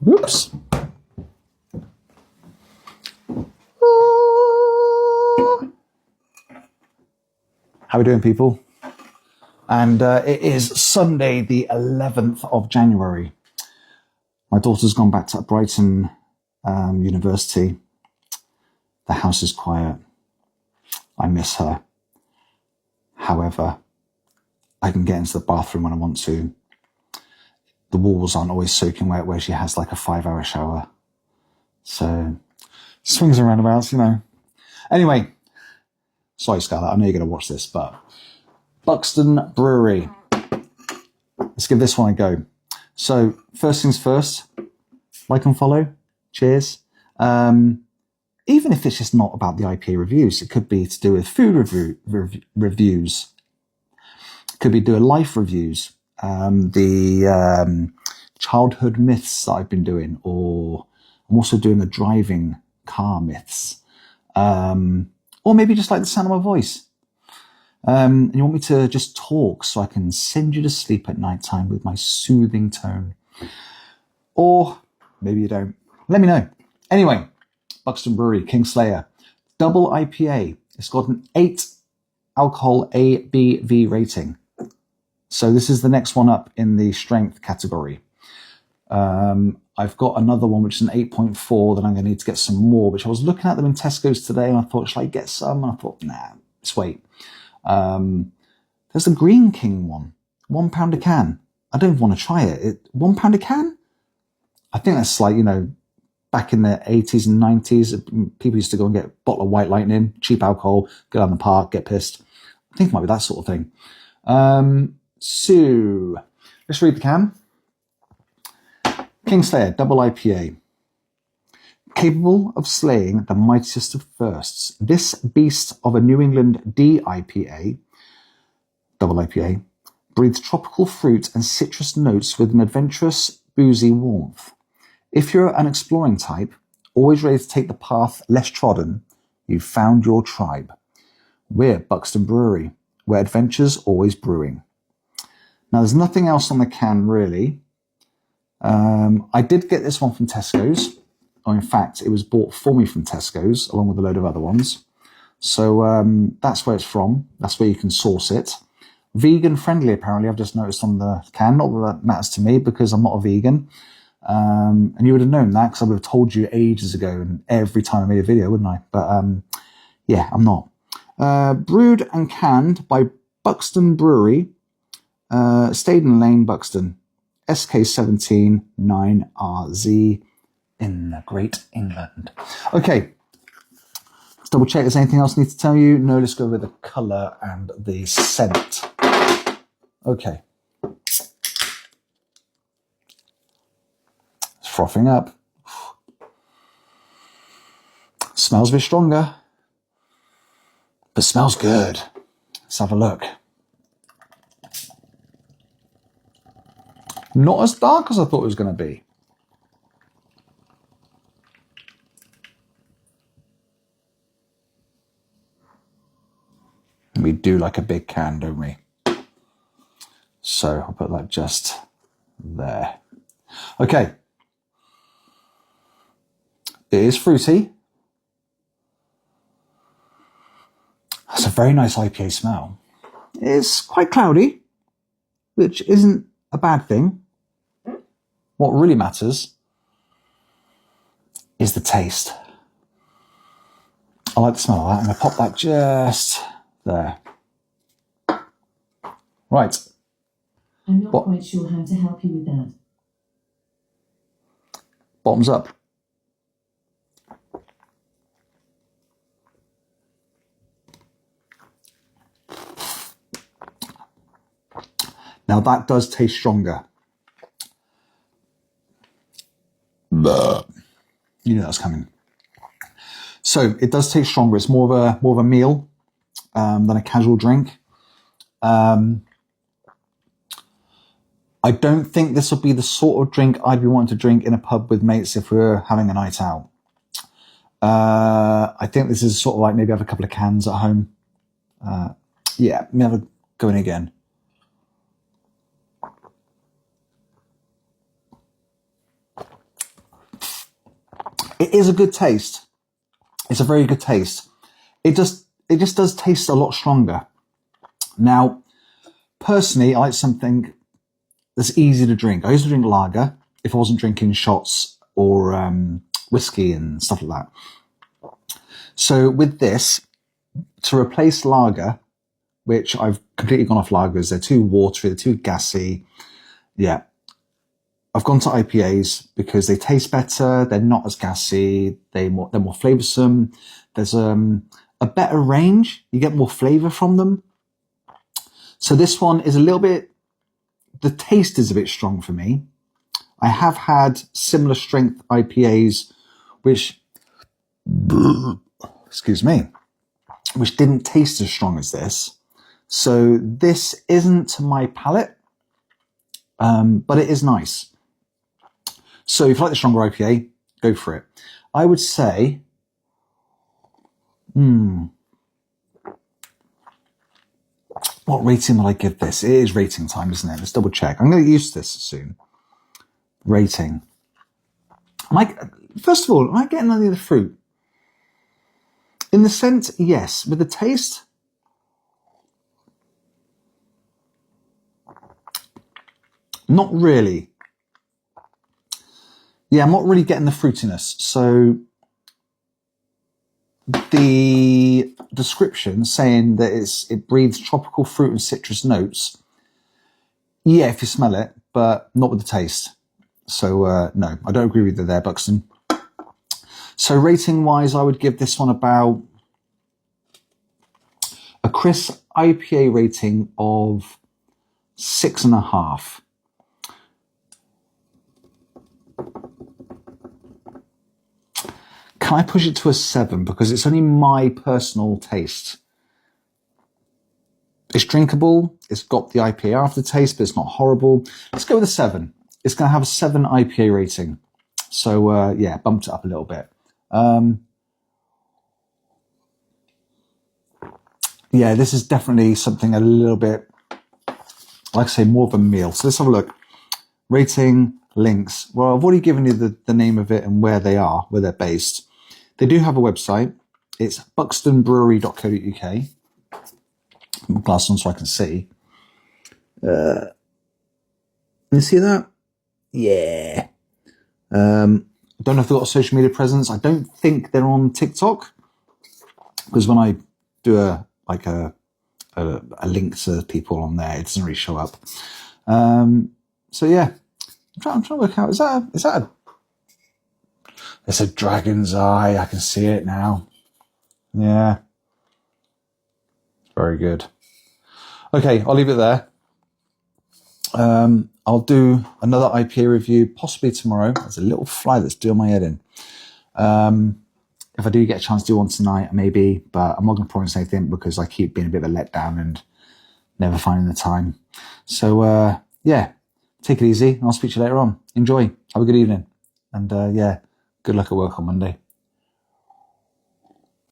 Whoops. How are we doing, people? And it is Sunday, the 11th of January. My daughter's gone back to Brighton University. The house is quiet. I miss her. However, I can get into the bathroom when I want to. The walls aren't always soaking wet where she has like a 5-hour shower. So, swings and roundabouts, you know. Anyway, sorry, Scarlett, I know you're going to watch this, but Buxton Brewery. Let's give this one a go. So, first things first, like and follow. Cheers. Even if it's just not about the IPA reviews, it could be to do with food reviews. It could be doing life reviews. The childhood myths that I've been doing, or I'm also doing the driving car myths. Or maybe just like the sound of my voice. And you want me to just talk so I can send you to sleep at night time with my soothing tone. Or maybe you don't. Let me know. Anyway, Buxton Brewery, Kingslayer, double IPA. It's got an 8 alcohol ABV rating. So this is the next one up in the strength category. I've got another one, which is an 8.4, that I'm going to need to get some more, which I was looking at them in Tesco's today, and I thought, should I get some? And I thought, nah, let's wait. There's the Green King one, £1 a can. I don't even want to try it. £1 a can? I think that's like, you know, back in the 80s and 90s, people used to go and get a bottle of White Lightning, cheap alcohol, go down the park, get pissed. I think it might be that sort of thing. So, let's read the can. Kingslayer, double IPA. Capable of slaying the mightiest of thirsts, this beast of a New England DIPA, double IPA, breathes tropical fruit and citrus notes with an adventurous, boozy warmth. If you're an exploring type, always ready to take the path less trodden, you've found your tribe. We're Buxton Brewery, where adventure's always brewing. Now, there's nothing else on the can, really. I did get this one from Tesco's. Or in fact, it was bought for me from Tesco's, along with a load of other ones. So that's where it's from. That's where you can source it. Vegan friendly, apparently, I've just noticed on the can. Not that that matters to me, because I'm not a vegan. And you would have known that, because I would have told you ages ago, and every time I made a video, wouldn't I? But yeah, I'm not. Brewed and canned by Buxton Brewery, Staden Lane, Buxton, SK17 9RZ in Great England. Okay, let's double check. Is there anything else I need to tell you? No, let's go with the colour and the scent. Okay. It's frothing up. Smells a bit stronger, but smells good. Let's have a look. Not as dark as I thought it was going to be. We do like a big can, don't we? So I'll put that just there. Okay. It is fruity. That's a very nice IPA smell. It's quite cloudy, which isn't a bad thing. What really matters is the taste. I like the smell of that. I'm going to pop that just there. Right. I'm not quite sure how to help you with that. Bottoms up. Now that does taste stronger. You know that's coming. So it does taste stronger. It's more of a meal than a casual drink. I don't think this will be the sort of drink I'd be wanting to drink in a pub with mates if we were having a night out. I think this is sort of like maybe have a couple of cans at home. Yeah, let me have a go in again. It is a good taste. It's a very good taste. It just does taste a lot stronger. Now, personally, I like something that's easy to drink. I used to drink lager if I wasn't drinking shots or whiskey and stuff like that. So with this, to replace lager, which I've completely gone off lagers, they're too watery, they're too gassy. Yeah. I've gone to IPAs because they taste better, they're not as gassy, they're more flavoursome. There's a better range, you get more flavour from them. So this one is a little bit, the taste is a bit strong for me. I have had similar strength IPAs, which, excuse me, which didn't taste as strong as this. So this isn't to my palate, but it is nice. So if you like the stronger IPA, go for it. I would say, what rating will I give this? It is rating time, isn't it? Let's double check. I'm going to get used to this soon. Rating. First of all, am I getting any of the fruit? In the scent, yes. With the taste, not really. Yeah, I'm not really getting the fruitiness. So the description saying that it breathes tropical fruit and citrus notes. Yeah, if you smell it, but not with the taste. So no, I don't agree with you there, Buxton. So rating wise, I would give this one about a Chris IPA rating of 6.5. Can I push it to a 7? Because it's only my personal taste. It's drinkable. It's got the IPA aftertaste, but it's not horrible. Let's go with a 7. It's going to have a 7 IPA rating. So, yeah, bumped it up a little bit. Yeah, this is definitely something a little bit, like I say, more of a meal. So let's have a look. Rating, links. Well, I've already given you the name of it and where they are, where they're based. They do have a website. It's buxtonbrewery.co.uk. Put my glass on so I can see. You see that? Yeah. Don't know if they've got a social media presence. I don't think they're on TikTok, because when I do a link to people on there, it doesn't really show up. So yeah, I'm trying to work out. Is that a? It's a dragon's eye. I can see it now. Yeah. Very good. Okay, I'll leave it there. I'll do another IPA review possibly tomorrow. There's a little fly that's doing my head in. If I do get a chance to do one tonight, maybe, but I'm not going to promise anything because I keep being a bit of a letdown and never finding the time. So, yeah, take it easy and I'll speak to you later on. Enjoy. Have a good evening. And, yeah, good luck at work on Monday.